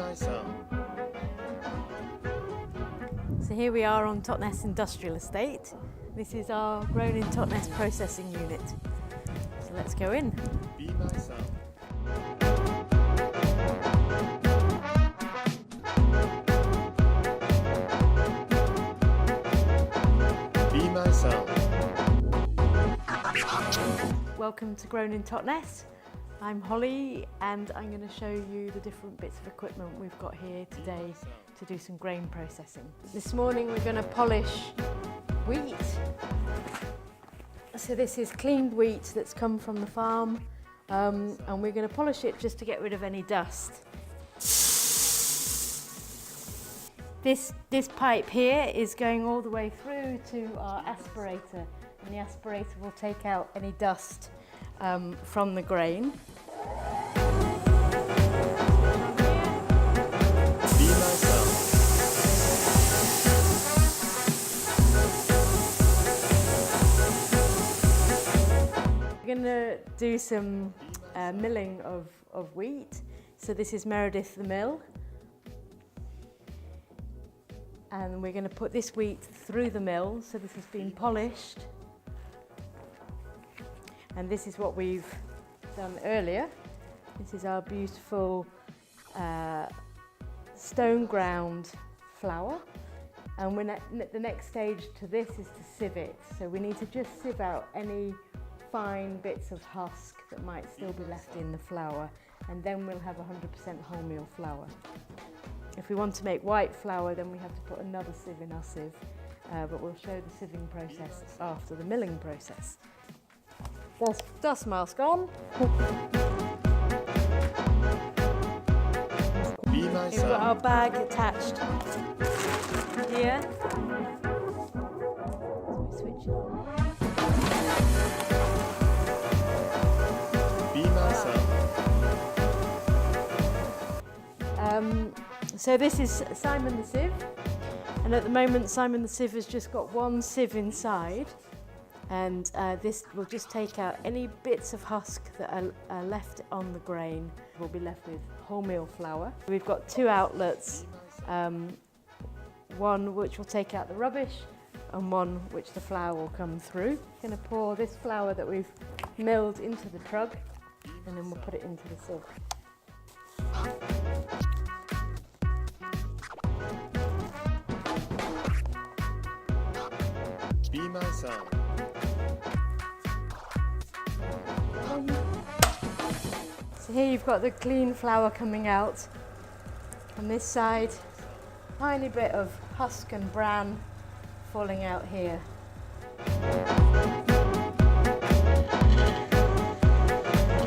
myself. So here we are on Totnes Industrial Estate. This is our grown in Totnes processing unit. So let's go in. Be myself. Be myself. Welcome to Grown in Totnes. I'm Holly and I'm going to show you the different bits of equipment we've got here today to do some grain processing. This morning we're going to polish wheat. So this is cleaned wheat that's come from the farm and we're going to polish it just to get rid of any dust. This pipe here is going all the way through to our aspirator, and the aspirator will take out any dust from the grain. Be myself. We're going to do some milling of wheat. So this is Meredith the mill. And we're going to put this wheat through the mill. So this has been polished. And this is what we've done earlier. This is our beautiful stone ground flour. And the next stage to this is to sieve it. So we need to just sieve out any fine bits of husk that might still be left in the flour. And then we'll have 100% wholemeal flour. If we want to make white flour, then we have to put another sieve in our sieve. But we'll show the sieving process after the milling process. Dust mask on. Be We've got myself. our bag attached here. Switch it on. Be myself. So this is Simon the sieve, and at the moment Simon the sieve has just got one sieve inside, and this will just take out any bits of husk that are left on the grain. We'll be left with wholemeal flour. We've got two outlets, one which will take out the rubbish and one which the flour will come through. I'm going to pour this flour that we've milled into the trug, and then we'll put it into the sieve. Be myself. So here you've got the clean flour coming out. On this side, tiny bit of husk and bran falling out here.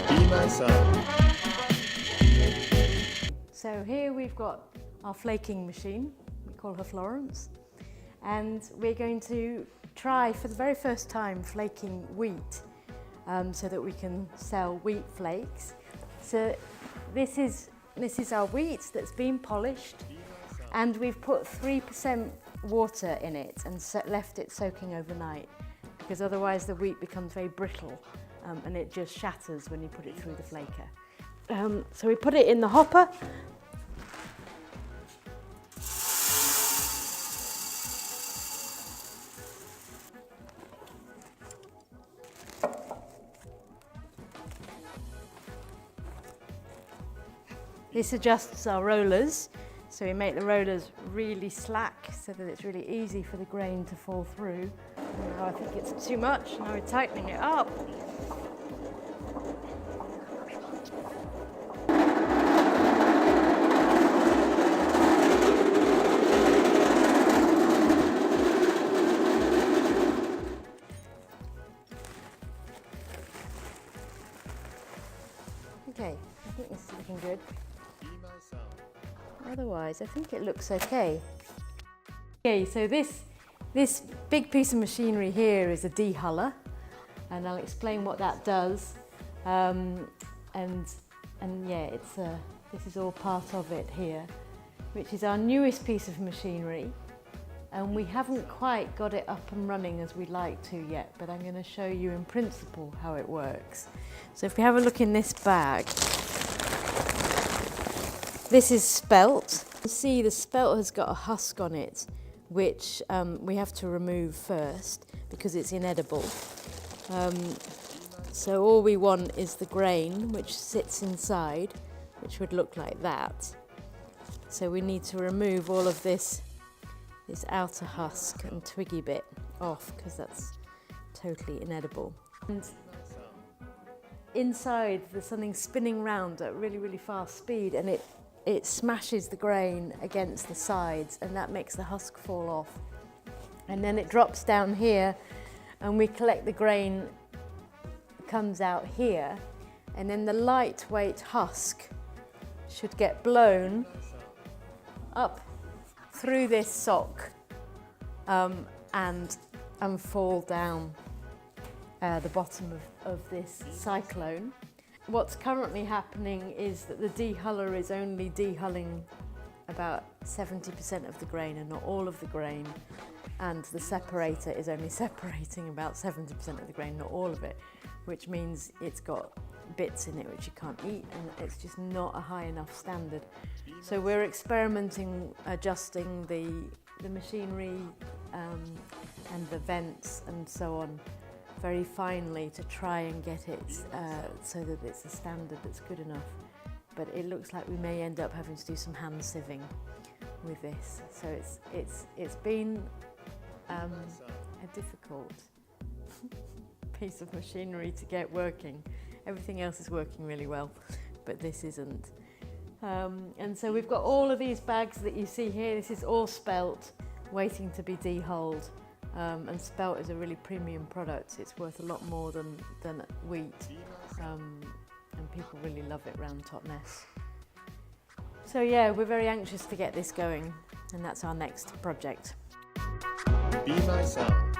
Be myself. So here we've got our flaking machine. We call her Florence. And we're going to try for the very first time flaking wheat so that we can sell wheat flakes. So this is our wheat that's been polished, and we've put 3% water in it and left it soaking overnight, because otherwise the wheat becomes very brittle and it just shatters when you put it through the flaker. So we put it in the hopper. This adjusts our rollers, so we make the rollers really slack so that it's really easy for the grain to fall through. Now I think it's too much, now we're tightening it up. Okay, I think this is looking good. Be myself. Otherwise, I think it looks okay. Okay, so this big piece of machinery here is a dehuller, and I'll explain what that does. And yeah, this is all part of it here, which is our newest piece of machinery. And we haven't quite got it up and running as we'd like to yet, but I'm going to show you in principle how it works. So if we have a look in this bag, This is spelt. You see the spelt has got a husk on it, which we have to remove first because it's inedible. So all we want is the grain, which sits inside, which would look like that. So we need to remove all of this outer husk and twiggy bit off because that's totally inedible. And inside there's something spinning round at really, really fast speed, and it smashes the grain against the sides, and that makes the husk fall off. And then it drops down here, and we collect the grain, comes out here, and then the lightweight husk should get blown up through this sock and fall down the bottom of this cyclone. What's currently happening is that the dehuller is only dehulling about 70% of the grain and not all of the grain, and the separator is only separating about 70% of the grain, not all of it, which means it's got bits in it which you can't eat, and it's just not a high enough standard. So we're experimenting, adjusting the machinery and the vents and so on very finely to try and get it so that it's a standard that's good enough. But it looks like we may end up having to do some hand sieving with this. So it's been a difficult piece of machinery to get working. Everything else is working really well, but this isn't. And so we've got all of these bags that you see here. This is all spelt, waiting to be dehulled. And spelt is a really premium product. It's worth a lot more than wheat, and people really love it around Totnes. So yeah, we're very anxious to get this going, and that's our next project. Be My Sound.